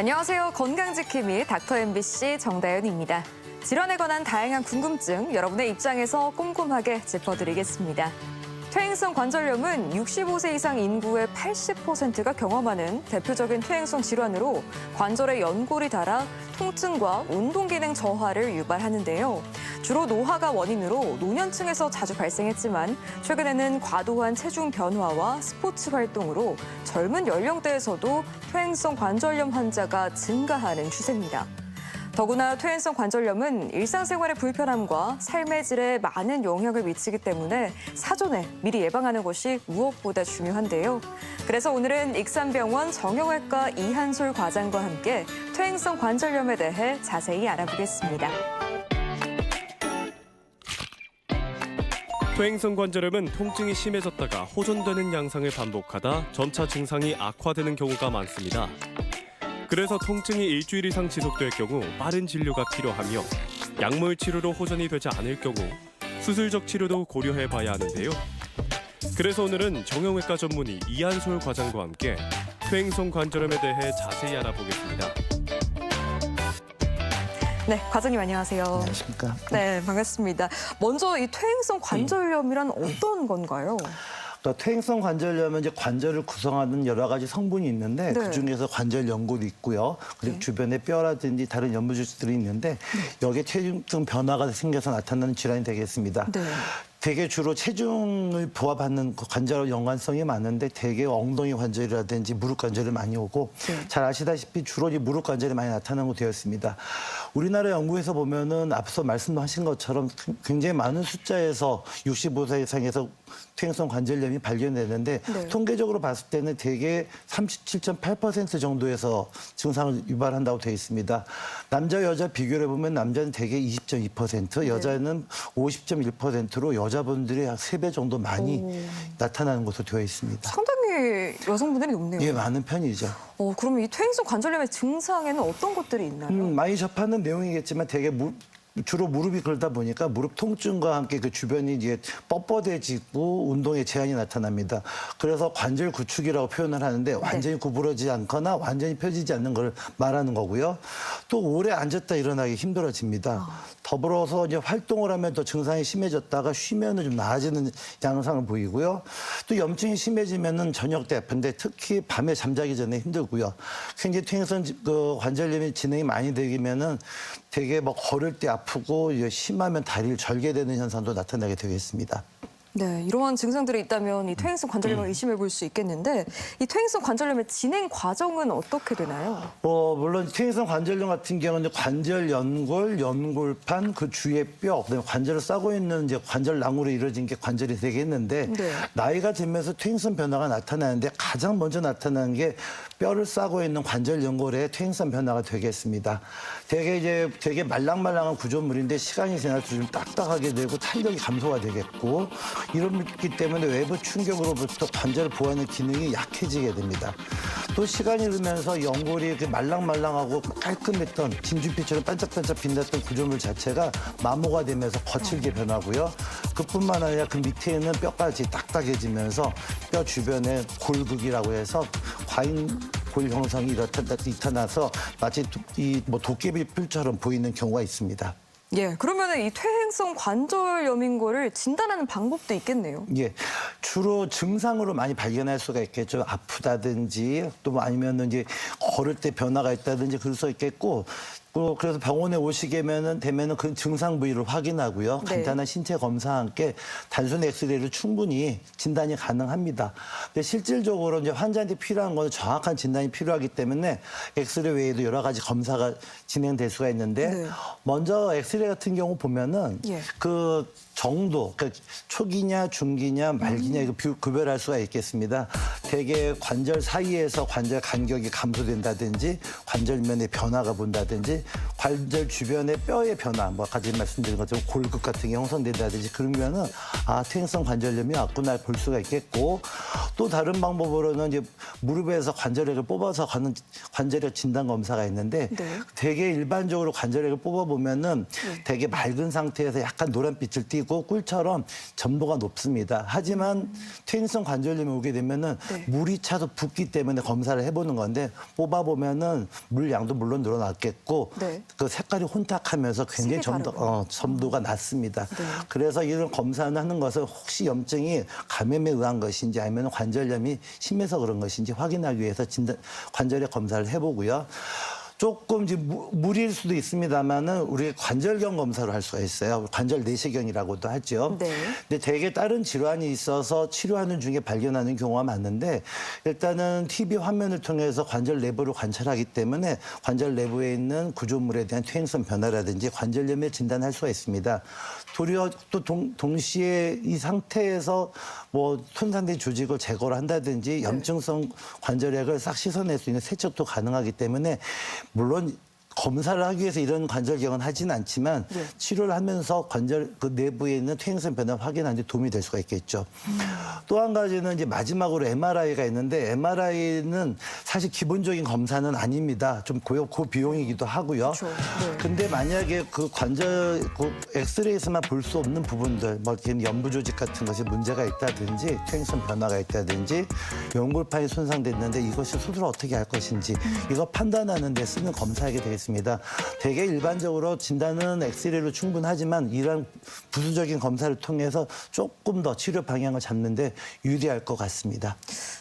안녕하세요. 건강지킴이 닥터 MBC 정다연입니다. 질환에 관한 다양한 궁금증 여러분의 입장에서 꼼꼼하게 짚어드리겠습니다. 퇴행성 관절염은 65세 이상 인구의 80%가 경험하는 대표적인 퇴행성 질환으로 관절의 연골이 닳아 통증과 운동 기능 저하를 유발하는데요. 주로 노화가 원인으로 노년층에서 자주 발생했지만 최근에는 과도한 체중 변화와 스포츠 활동으로 젊은 연령대에서도 퇴행성 관절염 환자가 증가하는 추세입니다. 더구나 퇴행성 관절염은 일상생활의 불편함과 삶의 질에 많은 영향을 미치기 때문에 사전에 미리 예방하는 것이 무엇보다 중요한데요. 그래서 오늘은 익산병원 정형외과 이한솔 과장과 함께 퇴행성 관절염에 대해 자세히 알아보겠습니다. 퇴행성 관절염은 통증이 심해졌다가 호전되는 양상을 반복하다 점차 증상이 악화되는 경우가 많습니다. 그래서 통증이 일주일 이상 지속될 경우 빠른 진료가 필요하며 약물 치료로 호전이 되지 않을 경우 수술적 치료도 고려해봐야 하는데요. 그래서 오늘은 정형외과 전문의 이한솔 과장과 함께 퇴행성 관절염에 대해 자세히 알아보겠습니다. 네, 과장님 안녕하세요. 안녕하십니까. 네, 반갑습니다. 먼저 이 퇴행성 관절염이란 어떤 건가요? 그러니까 퇴행성 관절염은 이제 관절을 구성하는 여러 가지 성분이 있는데 네. 그중에서 관절 연골이 있고요. 그리고 주변에 뼈라든지 다른 연부주들이 있는데 여기에 체중 변화가 생겨서 나타나는 질환이 되겠습니다. 네. 대개 주로 체중을 부하받는 관절과 연관성이 많은데 대개 엉덩이 관절이라든지 무릎 관절이 많이 오고 잘 아시다시피 주로 이 무릎 관절이 많이 나타나는 것으로 되어 있습니다. 우리나라 연구에서 보면은 앞서 말씀하신 것처럼 굉장히 많은 숫자에서 65세 이상에서 퇴행성 관절염이 발견되는데 통계적으로 봤을 때는 대개 37.8% 정도에서 증상을 유발한다고 되어 있습니다. 남자 여자 비교를 해보면 남자는 대개 20.2%, 여자는 50.1%로 여자분들이 한 3배 정도 많이 나타나는 것으로 되어 있습니다. 상당히 여성분들이 높네요. 예, 많은 편이죠. 그럼 이 퇴행성 관절염의 증상에는 어떤 것들이 있나요? 많이 접하는 내용이겠지만 대개 주로 무릎이 그러다 보니까 무릎 통증과 함께 그 주변이 이제 뻣뻣해지고 운동에 제한이 나타납니다. 그래서 관절 구축이라고 표현을 하는데 완전히 구부러지지 않거나 완전히 펴지지 않는 걸 말하는 거고요. 또 오래 앉았다 일어나기 힘들어집니다. 더불어서 이제 활동을 하면 더 증상이 심해졌다가 쉬면은 좀 나아지는 양상을 보이고요. 또 염증이 심해지면은 저녁 때 아픈데 특히 밤에 잠자기 전에 힘들고요. 굉장히 퇴행성 관절염이 진행이 많이 되면은 되게 뭐 걸을 때 아프고 심하면 다리를 절게 되는 현상도 나타나게 되겠습니다. 네, 이러한 증상들이 있다면 이 퇴행성 관절염을 의심해 볼 수 있겠는데 이 퇴행성 관절염의 진행 과정은 어떻게 되나요? 물론 퇴행성 관절염 같은 경우는 관절 연골, 연골판, 그 주위의 뼈, 그다음에 관절을 싸고 있는 이제 관절낭으로 이루어진 게 관절이 되겠는데 나이가 들면서 퇴행성 변화가 나타나는데 가장 먼저 나타나는 게 뼈를 싸고 있는 관절 연골에 퇴행성 변화가 되겠습니다. 되게 말랑말랑한 구조물인데 시간이 지날수록 좀 딱딱하게 되고 탄력이 감소가 되겠고 이렇기 때문에 외부 충격으로부터 관절을 보호하는 기능이 약해지게 됩니다. 또 시간이 흐르면서 연골이 이렇게 말랑말랑하고 깔끔했던 진주빛처럼 반짝반짝 빛났던 구조물 자체가 마모가 되면서 거칠게 변하고요. 그뿐만 아니라 그 밑에 있는 뼈까지 딱딱해지면서 뼈 주변에 골극이라고 해서 과잉골 형성이 나타나서 마치 도깨비 뿔처럼 보이는 경우가 있습니다. 예, 그러면 이 퇴행성 관절염인 거를 진단하는 방법도 있겠네요. 예, 주로 증상으로 많이 발견할 수가 있겠죠. 아프다든지 또 아니면 이제 걸을 때 변화가 있다든지 그럴 수 있겠고. 그래서 병원에 되면은 그 증상 부위를 확인하고요. 간단한 신체 검사와 함께 단순 엑스레이로 충분히 진단이 가능합니다. 근데 실질적으로 이제 환자한테 필요한 건 정확한 진단이 필요하기 때문에 엑스레이 외에도 여러 가지 검사가 진행될 수가 있는데 먼저 엑스레이 같은 경우 보면은 그 정도, 그러니까 초기냐, 중기냐, 말기냐 이거 구별할 수가 있겠습니다. 대개 관절 사이에서 관절 간격이 감소된다든지 관절면에 변화가 본다든지 관절 주변의 뼈의 변화, 뭐 아까 말씀드린 것처럼 골극 같은 게 형성된다든지 그러면은 퇴행성 관절염이 왔구나 볼 수가 있겠고, 또 다른 방법으로는 이제 무릎에서 관절액을 뽑아서 가는 관절액 진단 검사가 있는데 되게 일반적으로 관절액을 뽑아 보면은 되게 맑은 상태에서 약간 노란빛을 띠고 꿀처럼 점도가 높습니다. 하지만 퇴행성 관절염이 오게 되면은 물이 차서 붓기 때문에 검사를 해보는 건데 뽑아 보면은 물 양도 물론 늘어났겠고 그 색깔이 혼탁하면서 굉장히 점도가 낮습니다. 그래서 이런 검사는 하는 것은 혹시 염증이 감염에 의한 것인지 아니면 관절염이 심해서 그런 것인지 확인하기 위해서 관절액 검사를 해보고요. 조금 이제 무리일 수도 있습니다만은 우리 관절경 검사를 할 수가 있어요. 관절 내시경이라고도 하죠. 근데 대개 다른 질환이 있어서 치료하는 중에 발견하는 경우가 많은데 일단은 TV 화면을 통해서 관절 내부를 관찰하기 때문에 관절 내부에 있는 구조물에 대한 퇴행성 변화라든지 관절염을 진단할 수가 있습니다. 도리어 또 동시에 이 상태에서 뭐 손상된 조직을 제거를 한다든지 염증성 관절액을 싹 씻어낼 수 있는 세척도 가능하기 때문에 물론 검사를 하기 위해서 이런 관절경은 하지는 않지만 치료를 하면서 관절 그 내부에 있는 퇴행성 변화를 확인하는 데 도움이 될 수가 있겠죠. 또 한 가지는 이제 마지막으로 MRI가 있는데 MRI는 사실 기본적인 검사는 아닙니다. 좀 고비용이기도 하고요. 근데 만약에 그 관절 그 엑스레이에서만 볼 수 없는 부분들, 뭐 연부 조직 같은 것이 문제가 있다든지 퇴행성 변화가 있다든지 연골판이 손상됐는데 이것이 수술을 어떻게 할 것인지 이거 판단하는 데 쓰는 검사이게 되겠습니다. 되게 일반적으로 진단은 엑스레이로 충분하지만 이런 부수적인 검사를 통해서 조금 더 치료 방향을 잡는데 유리할 것 같습니다.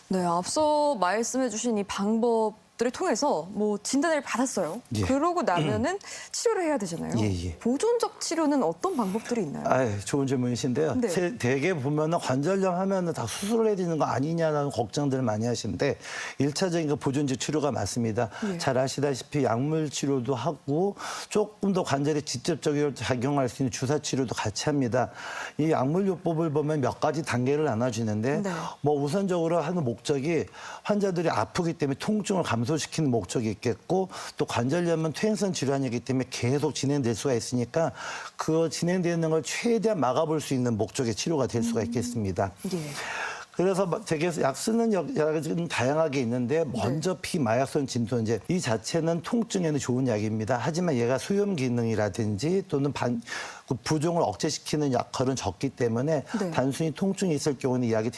네, 앞서 말씀해 주신 이 방법들을 통해서 뭐 진단을 받았어요. 그러고 나면은 치료를 해야 되잖아요. 보존적 치료는 어떤 방법들이 있나요? 좋은 질문이신데요. 대개 보면은 관절염 하면은 다 수술을 해야 되는 거 아니냐는 걱정들을 많이 하시는데 1차적인 그 보존적 치료가 맞습니다. 잘 아시다시피 약물 치료도 하고 조금 더 관절에 직접적으로 작용할 수 있는 주사 치료도 같이 합니다. 이 약물요법을 보면 몇 가지 단계를 나눠지는데 뭐 우선적으로 하는 목적이 환자들이 아프기 때문에 통증을 감소시키는 목적이 있겠고 또 관절염은 퇴행성 질환이기 때문에 계속 진행될 수가 있으니까 그 진행되는 걸 최대한 막아볼 수 있는 목적의 치료가 될 수가 있겠습니다. 그래서 되게 약 쓰는 약은 다양하게 있는데 먼저 피마약성 진통제 이 자체는 통증에는 좋은 약입니다. 하지만 얘가 수염 기능이라든지 또는 그 부종을 억제시키는 역할은 적기 때문에 단순히 통증이 있을 경우는 이 약이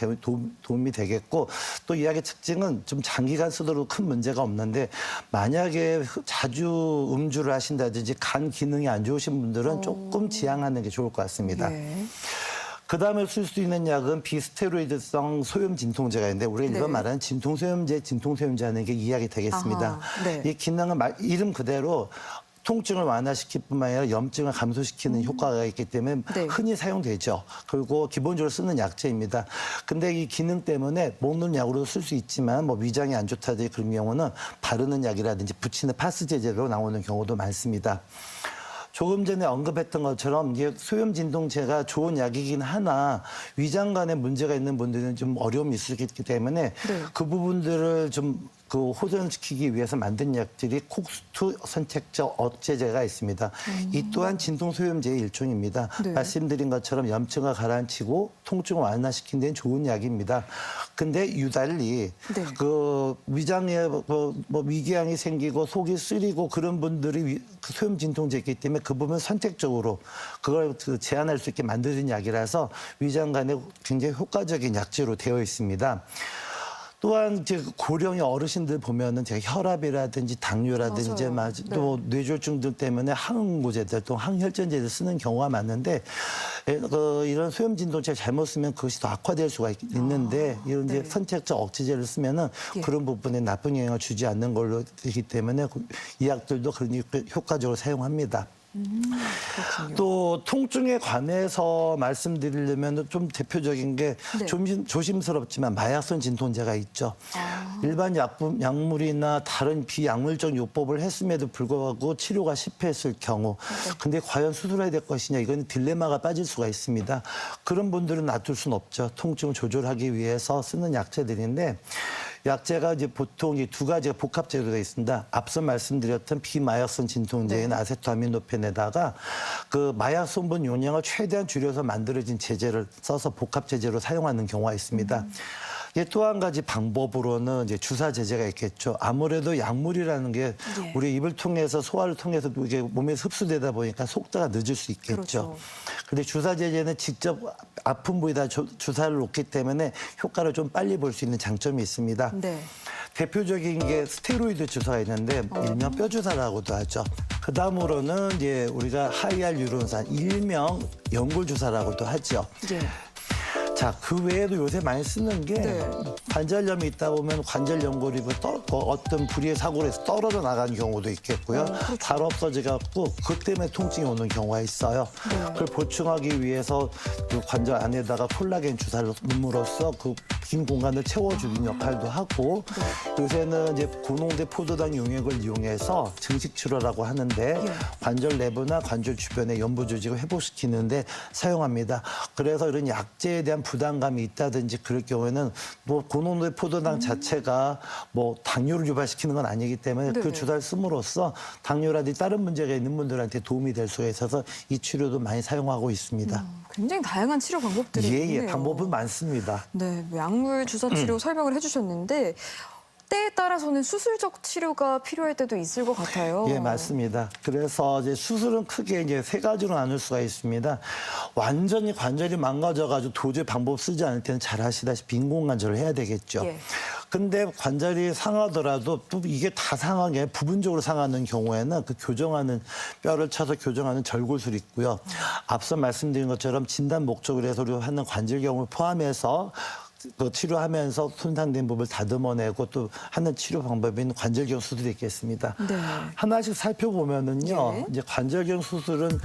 도움이 되겠고 또 이 약의 특징은 좀 장기간 쓰도록 큰 문제가 없는데 만약에 자주 음주를 하신다든지 간 기능이 안 좋으신 분들은 조금 지양하는 게 좋을 것 같습니다. 그다음에 쓸 수 있는 약은 비스테로이드성 소염 진통제가 있는데 우리가 일반 말하는 진통소염제 하는 게 이 약이 되겠습니다. 이 기능은 이름 그대로 통증을 완화시킬 뿐만 아니라 염증을 감소시키는 효과가 있기 때문에 흔히 사용되죠. 그리고 기본적으로 쓰는 약제입니다. 근데 이 기능 때문에 먹는 약으로도 쓸 수 있지만 뭐 위장이 안 좋다든지 그런 경우는 바르는 약이라든지 붙이는 파스 제제로 나오는 경우도 많습니다. 조금 전에 언급했던 것처럼 이게 소염 진통제가 좋은 약이긴 하나 위장 간에 문제가 있는 분들은 좀 어려움이 있을 수 있기 때문에 그 부분들을 좀 호전시키기 위해서 만든 약들이 콕스투 선택적 억제제가 있습니다. 이 또한 진통소염제의 일종입니다. 말씀드린 것처럼 염증을 가라앉히고 통증을 완화시키는 데는 좋은 약입니다. 근데 유달리 그 위장에 뭐 위궤양이 생기고 속이 쓰리고 그런 분들이 그 소염 진통제이기 때문에 그 부분 선택적으로 그걸 제한할 수 있게 만드는 약이라서 위장 간에 굉장히 효과적인 약제로 되어 있습니다. 또한 이제 고령의 어르신들 보면은 제가 혈압이라든지 당뇨라든지 또 뇌졸중들 때문에 항응고제들 또 항혈전제를 쓰는 경우가 많은데 이런 소염 진통제를 잘못 쓰면 그것이 더 악화될 수가 있는데 이런 이제 선택적 억제제를 쓰면은 그런 부분에 나쁜 영향을 주지 않는 걸로 되기 때문에 이 약들도 그런 효과적으로 사용합니다. 또 통증에 관해서 말씀드리려면 좀 대표적인 게 조심스럽지만 마약성 진통제가 있죠. 일반 약물이나 다른 비약물적 요법을 했음에도 불구하고 치료가 실패했을 경우 근데 과연 수술해야 될 것이냐 이건 딜레마가 빠질 수가 있습니다. 그런 분들은 놔둘 수는 없죠. 통증을 조절하기 위해서 쓰는 약제들인데 약제가 이제 보통 이 두 가지가 복합 제도가 있습니다. 앞서 말씀드렸던 비마약성 진통제인 네. 아세토아미노펜에다가 그 마약 성분 용량을 최대한 줄여서 만들어진 제제를 써서 복합 제제로 사용하는 경우가 있습니다. 또 한 가지 방법으로는 이제 주사 제제가 있겠죠. 아무래도 약물이라는 게 예. 우리 입을 통해서 소화를 통해서 이게 몸에 흡수되다 보니까 속도가 늦을 수 있겠죠. 그렇죠. 근데 주사 제제는 직접 아픈 부위에다 주사를 놓기 때문에 효과를 좀 빨리 볼 수 있는 장점이 있습니다. 네. 대표적인 게 스테로이드 주사가 있는데 일명 뼈주사라고도 하죠. 그 다음으로는 이제 우리가 하이알유론산, 일명 연골 주사라고도 하죠. 예. 자, 그 외에도 요새 많이 쓰는 게 네. 관절염이 있다 보면 관절 연골이 어떤 불의의 사고로 해서 떨어져 나가는 경우도 있겠고요. 그렇죠. 잘 없어져갖고 그 때문에 통증이 오는 경우가 있어요. 네. 그걸 보충하기 위해서 그 관절 안에다가 콜라겐 주사를 넣음으로써 그 빈 공간을 채워주는 역할도 하고 네. 요새는 이제 고농도 포도당 용액을 이용해서 증식 치료라고 하는데 예. 관절 내부나 관절 주변의 연부 조직을 회복시키는데 사용합니다. 그래서 이런 약제에 대한 부담감이 있다든지 그럴 경우에는 뭐 고농도의 포도당 자체가 뭐 당뇨를 유발시키는 건 아니기 때문에 네네. 그 주사를 씀으로써 당뇨라든지 다른 문제가 있는 분들한테 도움이 될 수가 있어서 이 치료도 많이 사용하고 있습니다. 굉장히 다양한 치료 방법들이 있네요. 방법은 많습니다. 네, 약물 주사 치료 설명을 해주셨는데 때에 따라서는 수술적 치료가 필요할 때도 있을 것 같아요. 예, 맞습니다. 그래서 이제 수술은 크게 이제 세 가지로 나눌 수가 있습니다. 완전히 관절이 망가져가지고 도저히 방법 쓰지 않을 때는 잘 아시다시피 인공관절을 해야 되겠죠. 예. 근데 관절이 상하더라도 또 이게 다 상한 게 부분적으로 상하는 경우에는 그 교정하는 뼈를 쳐서 교정하는 절골술이 있고요. 앞서 말씀드린 것처럼 진단 목적으로 해서 우리가 하는 관절경을 포함해서 그 치료하면서 손상된 부분을 다듬어내고 또 하는 치료 방법인 관절경 수술이 있겠습니다. 네. 하나씩 살펴보면은요, 예. 이제 관절경 수술은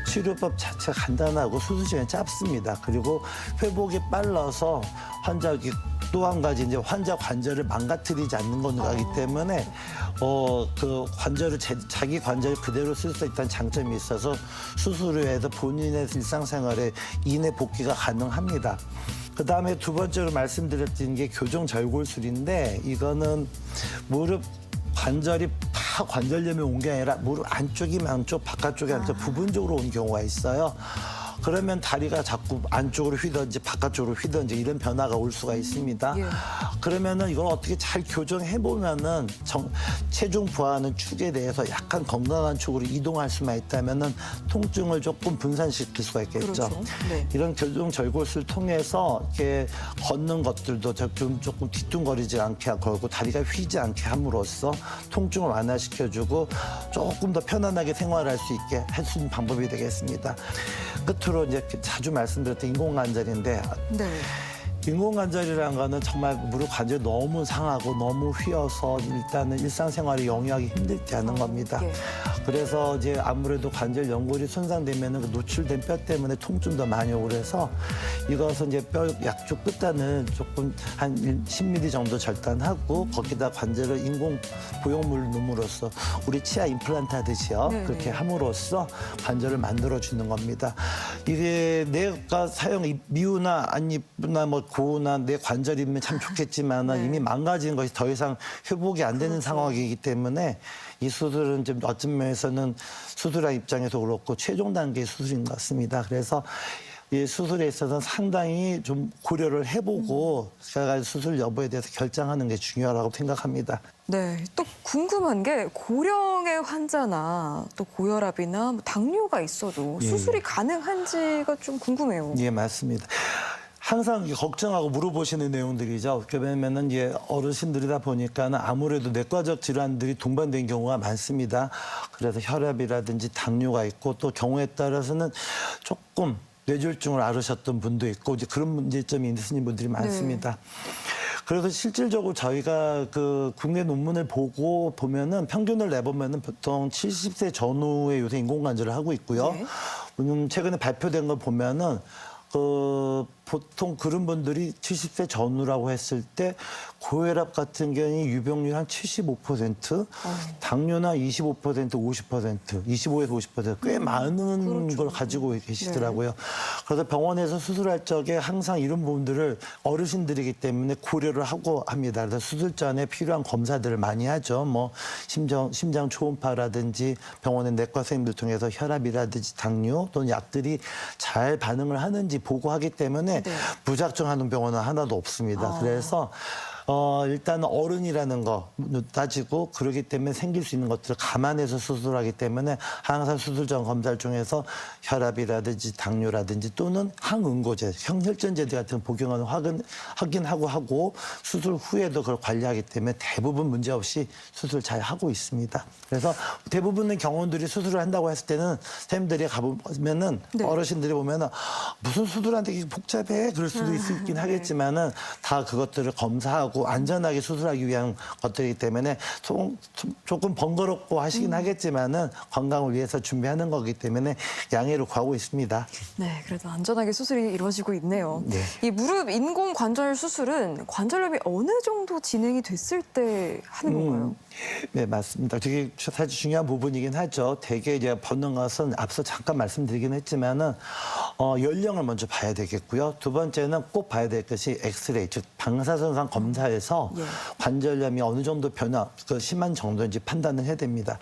치료법 자체가 간단하고 수술 시간이 짧습니다. 그리고 회복이 빨라서 환자에게 또 한 가지 이제 환자 관절을 망가뜨리지 않는 거기 때문에 그 관절을 자기 관절 그대로 쓸 수 있다는 장점이 있어서 수술 후에도 본인의 일상생활에 이내 복귀가 가능합니다. 그 다음에 두 번째로 말씀드렸던 게 교정 절골술인데 이거는 무릎 관절이 다 관절염이 온 게 아니라 무릎 안쪽이 안쪽, 바깥쪽이 안쪽 부분적으로 온 경우가 있어요. 그러면 다리가 자꾸 안쪽으로 휘든지 바깥쪽으로 휘든지 이런 변화가 올 수가 있습니다. 예. 그러면은 이걸 어떻게 잘 교정해 보면은 체중 부하하는 축에 대해서 약간 건강한 축으로 이동할 수만 있다면은 통증을 조금 분산시킬 수가 있겠죠. 그렇죠. 네. 이런 교정 절골술을 통해서 이렇게 걷는 것들도 조금 뒤뚱거리지 않게 걸고 다리가 휘지 않게 함으로써 통증을 완화시켜주고 조금 더 편안하게 생활할 수 있게 할 수 있는 방법이 되겠습니다. 끝으로 이제 자주 말씀드렸던 인공관절인데 네. 인공관절이라는 거는 정말 무릎 관절이 너무 상하고 너무 휘어서 일단은 일상생활에 영위하기 힘들게 하는 겁니다. 예. 그래서 이제 아무래도 관절 연골이 손상되면 그 노출된 뼈 때문에 통증도 많이 오고 그래서 이것은 이제 뼈 약쪽 끝단을 조금 한 10mm 정도 절단하고 거기다 관절을 인공 보형물을 넣음으로써 우리 치아 임플란트 하듯이요. 네네. 그렇게 함으로써 관절을 만들어 주는 겁니다. 이게 내가 미우나 안 이쁘나 뭐 고우나 내 관절이면 참 좋겠지만 이미 망가진 것이 더 이상 회복이 안 되는 상황이기 때문에 이 수술은 좀 어떤 면에서는 수술한 입장에서 그렇고 최종 단계의 수술인 것 같습니다. 그래서 이 수술에 있어서는 상당히 좀 고려를 해보고 수술 여부에 대해서 결정하는 게 중요하다고 생각합니다. 네, 또 궁금한 게 고령의 환자나 또 고혈압이나 뭐 당뇨가 있어도 수술이 가능한지가 좀 궁금해요. 예, 맞습니다. 항상 걱정하고 물어보시는 내용들이죠. 왜냐면은 이제 어르신들이다 보니까 아무래도 내과적 질환들이 동반된 경우가 많습니다. 그래서 혈압이라든지 당뇨가 있고 또 경우에 따라서는 조금 뇌졸중을 앓으셨던 분도 있고 이제 그런 문제점이 있으신 분들이 많습니다. 그래서 실질적으로 저희가 그 국내 논문을 보면은 평균을 내보면은 보통 70세 전후에 요새 인공관절을 하고 있고요. 네. 최근에 발표된 걸 보면은 보통 그런 분들이 70세 전후라고 했을 때 고혈압 같은 경우에 유병률 한 75%, 당뇨나 25%, 50%, 25에서 50%꽤 많은 걸 가지고 계시더라고요. 그래서 병원에서 수술할 적에 항상 이런 부분들을 어르신들이기 때문에 고려를 하고 합니다. 그래서 수술 전에 필요한 검사들을 많이 하죠. 뭐 심장 초음파라든지 병원의 내과 선생님들 통해서 혈압이라든지 당뇨 또는 약들이 잘 반응을 하는지 보고하기 때문에 무작정 하는 병원은 하나도 없습니다. 그래서 일단 어른이라는 거 따지고 그러기 때문에 생길 수 있는 것들을 감안해서 수술하기 때문에 항상 수술 전 검사를 통해서 혈압이라든지 당뇨라든지 또는 항응고제, 형혈전제제 같은 복용을 확인하고 하고 수술 후에도 그걸 관리하기 때문에 대부분 문제 없이 수술 잘 하고 있습니다. 그래서 대부분의 경원들이 수술을 한다고 했을 때는 선생님들이 가보면은 어르신들이 보면은 무슨 수술한테 이게 복잡해 그럴 수도 있긴 하겠지만은 다 그것들을 검사하고 안전하게 수술하기 위한 것들이기 때문에 조금 번거롭고 하시긴 하겠지만은 건강을 위해서 준비하는 거기 때문에 양해를 구하고 있습니다. 네, 그래도 안전하게 수술이 이루어지고 있네요. 네. 이 무릎 인공 관절 수술은 관절염이 어느 정도 진행이 됐을 때 하는 건가요? 네, 맞습니다. 되게 사실 중요한 부분이긴 하죠. 대개 이제 벗는 것은 앞서 잠깐 말씀드리긴 했지만은 연령을 먼저 봐야 되겠고요. 두 번째는 꼭 봐야 될 것이 엑스레이, 즉 방사선상 검사에서 관절염이 어느 정도 심한 정도인지 판단을 해야 됩니다.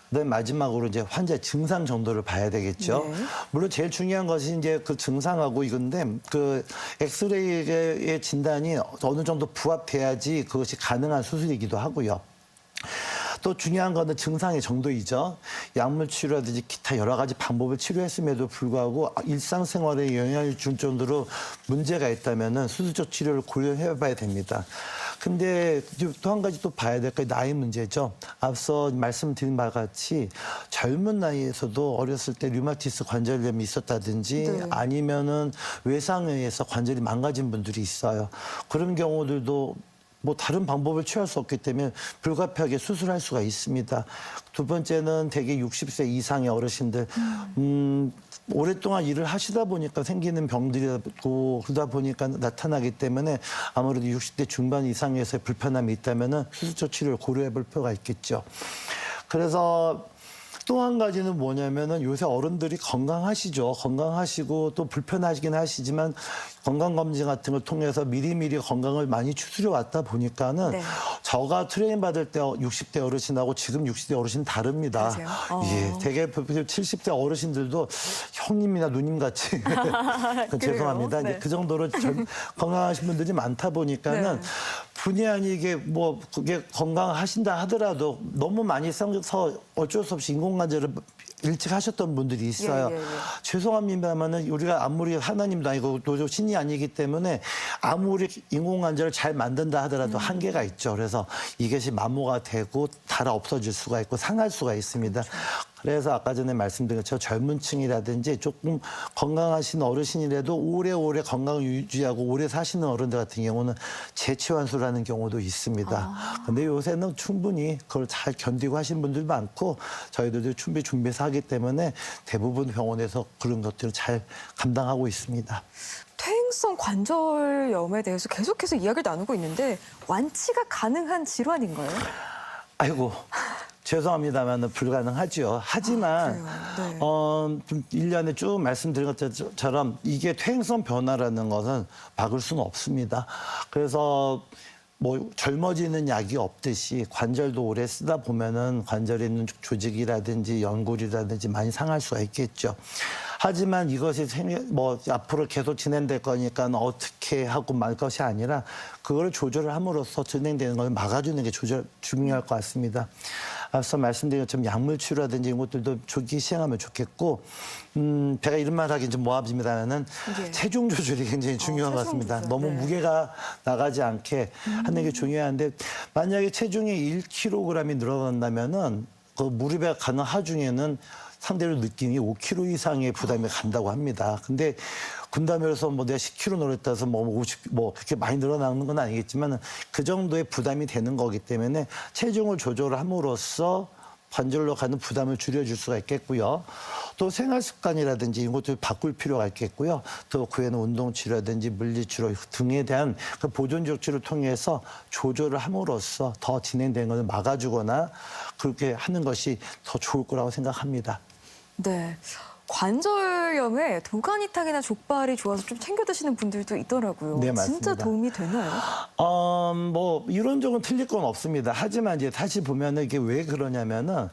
그다음에 마지막으로 이제 환자 증상 정도를 봐야 되겠죠. 물론 제일 중요한 것이 이제 그 증상하고 이건데 그 엑스레이의 진단이 어느 정도 부합돼야지 그것이 가능한 수술이기도 하고요. 또 중요한 거는 증상의 정도이죠. 약물 치료라든지 기타 여러 가지 방법을 치료했음에도 불구하고 일상생활에 영향을 줄 정도로 문제가 있다면은 수술적 치료를 고려해 봐야 됩니다. 근데 또 한 가지 또 봐야 될 게 나이 문제죠. 앞서 말씀드린 바와 같이 젊은 나이에서도 어렸을 때 류마티스 관절염이 있었다든지 아니면은 외상에 의해서 관절이 망가진 분들이 있어요. 그런 경우들도 뭐 다른 방법을 취할 수 없기 때문에 불가피하게 수술할 수가 있습니다. 두 번째는 대개 60세 이상의 어르신들 오랫동안 일을 하시다 보니까 생기는 병들이고 그러다 보니까 나타나기 때문에 아무래도 60대 중반 이상에서의 불편함이 있다면 수술적 치료를 고려해 볼 필요가 있겠죠. 그래서 또 한 가지는 뭐냐면은 요새 어른들이 건강하시죠. 건강하시고 또 불편하시긴 하시지만 건강검진 같은 걸 통해서 미리미리 건강을 많이 추스려 왔다 보니까는 저가 트레이닝 받을 때 60대 어르신하고 지금 60대 어르신 다릅니다. 예, 되게 70대 어르신들도 형님이나 누님 같이 죄송합니다. 이제 그 정도로 건강하신 분들이 많다 보니까는 분이 아니게 뭐 그게 건강하신다 하더라도 너무 많이 써서 어쩔 수 없이 인공관절을 일찍 하셨던 분들이 있어요. 죄송합니다만은 우리가 아무리 하나님도 아니고 또 신이 아니기 때문에 아무리 인공관절을 잘 만든다 하더라도 한계가 있죠. 그래서 이것이 마모가 되고 달아 없어질 수가 있고 상할 수가 있습니다. 그래서 아까 전에 말씀드린 것처럼 젊은 층이라든지 조금 건강하신 어르신이라도 오래오래 건강을 유지하고 오래 사시는 어른들 같은 경우는 재치환수라는 경우도 있습니다. 근데 요새는 충분히 그걸 잘 견디고 하시는 분들 많고 저희들도 충분히 준비해서 하기 때문에 대부분 병원에서 그런 것들을 잘 감당하고 있습니다. 퇴행성 관절염에 대해서 계속해서 이야기를 나누고 있는데 완치가 가능한 질환인가요? 아이고. 죄송합니다만 불가능하죠. 하지만 1년에 쭉 말씀드린 것처럼 이게 퇴행성 변화라는 것은 막을 수는 없습니다. 그래서 뭐 젊어지는 약이 없듯이 관절도 오래 쓰다 보면은 관절에 있는 조직이라든지 연골이라든지 많이 상할 수가 있겠죠. 하지만 이것이 뭐 앞으로 계속 진행될 거니까 어떻게 하고 말 것이 아니라 그걸 조절을 함으로써 진행되는 걸 막아주는 게 중요할 것 같습니다. 앞서 말씀드린 것처럼 약물 치료라든지 이런 것들도 조기 시행하면 좋겠고 제가 이런 말 하긴 좀 모함집니다만은 체중 조절이 굉장히 중요한 것 같습니다. 너무 무게가 나가지 않게 하는 게 중요한데 만약에 체중이 1kg이 늘어난다면은 그 무릎에 가는 하중에는 상대로 느낌이 5kg 이상의 부담이 간다고 합니다. 근데 군담회에서 뭐 내가 10kg 늘었다 해서 뭐 50, 뭐 그렇게 많이 늘어나는 건 아니겠지만 그 정도의 부담이 되는 거기 때문에 체중을 조절을 함으로써 관절로 가는 부담을 줄여줄 수가 있겠고요. 또 생활 습관이라든지 이런 것들 바꿀 필요가 있겠고요. 또 그 외에는 운동치료라든지 물리치료 등에 대한 그 보존 조치를 통해서 조절을 함으로써 더 진행되는 것을 막아주거나 그렇게 하는 것이 더 좋을 거라고 생각합니다. 네. 관절염에 도가니탕이나 족발이 좋아서 좀 챙겨 드시는 분들도 있더라고요. 네, 맞습니다. 진짜 도움이 되나요? 뭐 이론적으로 틀릴 건 없습니다. 하지만 이제 다시 보면은 이게 왜 그러냐면은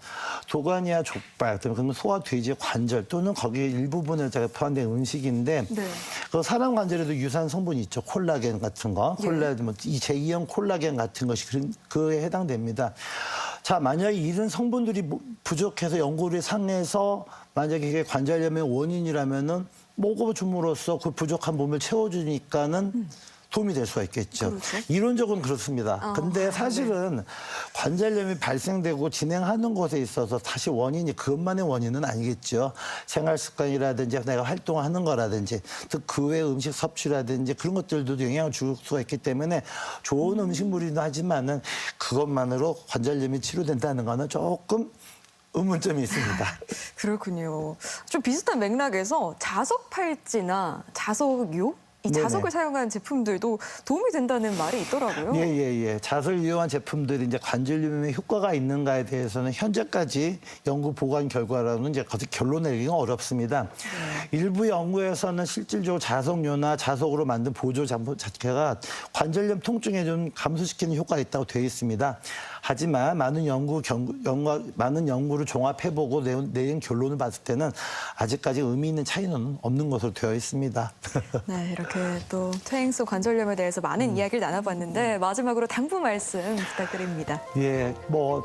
도가니와 족발, 그러면 소화 돼지 관절 또는 거기에 일부분을 제가 포함된 음식인데 네. 그 사람 관절에도 유산 성분이 있죠. 콜라겐 같은 거, 콜라겐, 뭐 이 제2형 콜라겐 같은 것이 그에 해당됩니다. 자, 만약에 이런 성분들이 부족해서 연골이 상해서 만약에 이게 관절염의 원인이라면은 먹어줌으로써 그 부족한 몸을 채워주니까는 도움이 될 수가 있겠죠. 그렇죠. 이론적으로는 그렇습니다. 근데 사실은 관절염이 발생되고 진행하는 것에 있어서 다시 원인이 그것만의 원인은 아니겠죠. 생활 습관이라든지 내가 활동하는 거라든지 또 그 외 음식 섭취라든지 그런 것들도 영향을 줄 수가 있기 때문에 좋은 음식물이긴 하지만은 그것만으로 관절염이 치료된다는 거는 조금 의문점이 있습니다. 그렇군요. 좀 비슷한 맥락에서 자석 팔찌나 자석요? 이 네네. 자석을 사용한 제품들도 도움이 된다는 말이 있더라고요. 예. 자석을 이용한 제품들이 이제 관절염에 효과가 있는가에 대해서는 현재까지 연구 보관 결과로는 이제 거기서 결론 내리기가 어렵습니다. 일부 연구에서는 실질적으로 자석료나 자석으로 만든 보조 장품 자체가 관절염 통증에 좀 감소시키는 효과가 있다고 되어 있습니다. 하지만 많은 연구를 종합해보고 내린 결론을 봤을 때는 아직까지 의미 있는 차이는 없는 것으로 되어 있습니다. 네, 이렇게 또 퇴행성 관절염에 대해서 많은 이야기를 나눠봤는데 마지막으로 당부 말씀 부탁드립니다. 예,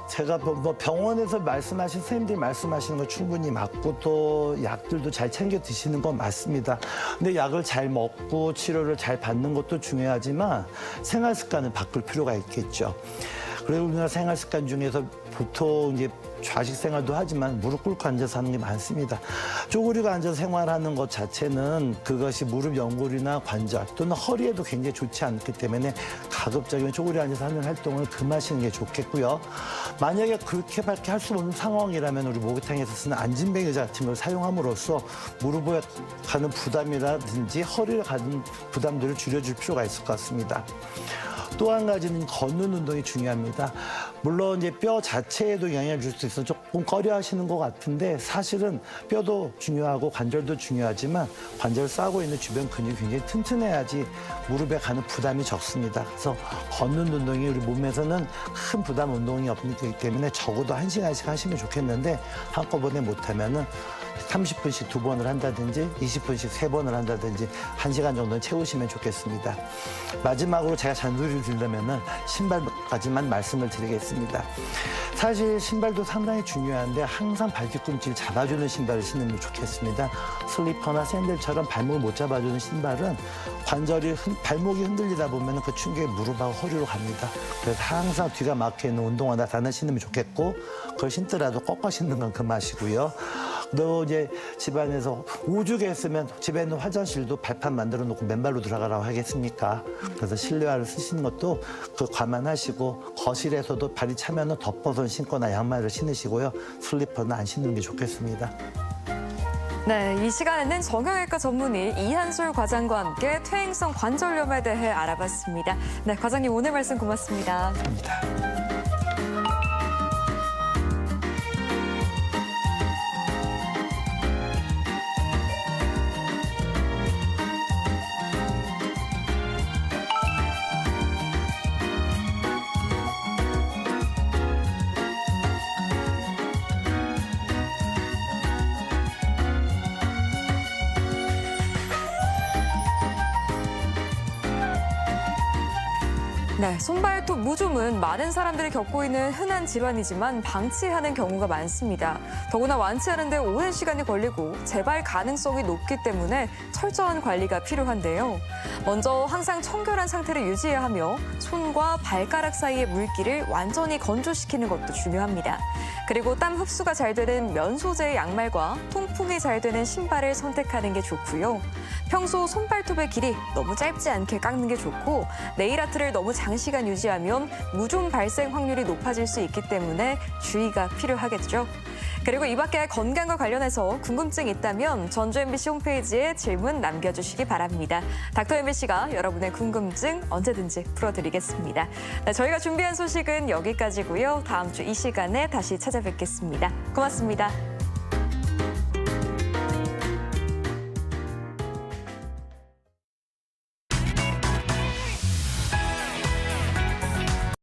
제가 병원에서 말씀하신 선생님들이 말씀하시는 거 충분히 맞고 또 약들도 잘 챙겨 드시는 건 맞습니다. 근데 약을 잘 먹고 치료를 잘 받는 것도 중요하지만 생활 습관을 바꿀 필요가 있겠죠. 그리고 우리나라 생활 습관 중에서 보통 이제 좌식 생활도 하지만 무릎 꿇고 앉아서 하는 게 많습니다. 쪼그리고 앉아서 생활하는 것 자체는 그것이 무릎 연골이나 관절 또는 허리에도 굉장히 좋지 않기 때문에 가급적이면 쪼그려 앉아서 하는 활동을 금하시는 게 좋겠고요. 만약에 그렇게밖에 할 수 없는 상황이라면 우리 목욕탕에서 쓰는 앉은뱅 의자 같은 걸 사용함으로써 무릎에 가는 부담이라든지 허리에 가는 부담들을 줄여줄 필요가 있을 것 같습니다. 또 한 가지는 걷는 운동이 중요합니다. 물론 이제 뼈 자체에도 영향을 줄 수 있어서 조금 꺼려 하시는 것 같은데 사실은 뼈도 중요하고 관절도 중요하지만 관절 싸고 있는 주변 근육이 굉장히 튼튼해야지 무릎에 가는 부담이 적습니다. 그래서 걷는 운동이 우리 몸에서는 큰 부담 운동이 없기 때문에 적어도 1시간씩 하시면 좋겠는데 한꺼번에 못하면은 30분씩 2번을 한다든지 20분씩 3번을 한다든지 1시간 정도는 채우시면 좋겠습니다. 마지막으로 제가 잔소리를 드리려면은 신발까지만 말씀을 드리겠습니다. 사실 신발도 상당히 중요한데 항상 발뒤꿈치를 잡아주는 신발을 신으면 좋겠습니다. 슬리퍼나 샌들처럼 발목을 못 잡아주는 신발은 발목이 흔들리다 보면 그 충격이 무릎하고 허리로 갑니다. 그래서 항상 뒤가 막혀있는 운동화나 단을 신으면 좋겠고 그걸 신더라도 꺾어 신는 건 금하시고요. 또 이제 집안에서 오죽 했으면 집에 있는 화장실도 발판 만들어 놓고 맨발로 들어가라고 하겠습니까? 그래서 실내화를 쓰시는 것도 감안하시고 거실에서도 발이 차면은 덮어서 신거나 양말을 신으시고요. 슬리퍼는 안 신는 게 좋겠습니다. 네, 이 시간에는 정형외과 전문의 이한솔 과장과 함께 퇴행성 관절염에 대해 알아봤습니다. 네, 과장님 오늘 말씀 고맙습니다. 감사합니다. 네, 손발톱 무좀은 많은 사람들이 겪고 있는 흔한 질환이지만 방치하는 경우가 많습니다. 더구나 완치하는 데 오랜 시간이 걸리고 재발 가능성이 높기 때문에 철저한 관리가 필요한데요. 먼저 항상 청결한 상태를 유지해야 하며 손과 발가락 사이의 물기를 완전히 건조시키는 것도 중요합니다. 그리고 땀 흡수가 잘 되는 면 소재의 양말과 통풍이 잘 되는 신발을 선택하는 게 좋고요. 평소 손발톱의 길이 너무 짧지 않게 깎는 게 좋고 네일 아트를 너무 장시간 유지하면 무좀 발생 확률이 높아질 수 있기 때문에 주의가 필요하겠죠. 그리고 이 밖에 건강과 관련해서 궁금증이 있다면 전주 MBC 홈페이지에 질문 남겨주시기 바랍니다. 닥터 MBC가 여러분의 궁금증 언제든지 풀어드리겠습니다. 네, 저희가 준비한 소식은 여기까지고요. 다음 주 이 시간에 다시 찾아뵙겠습니다. 고맙습니다.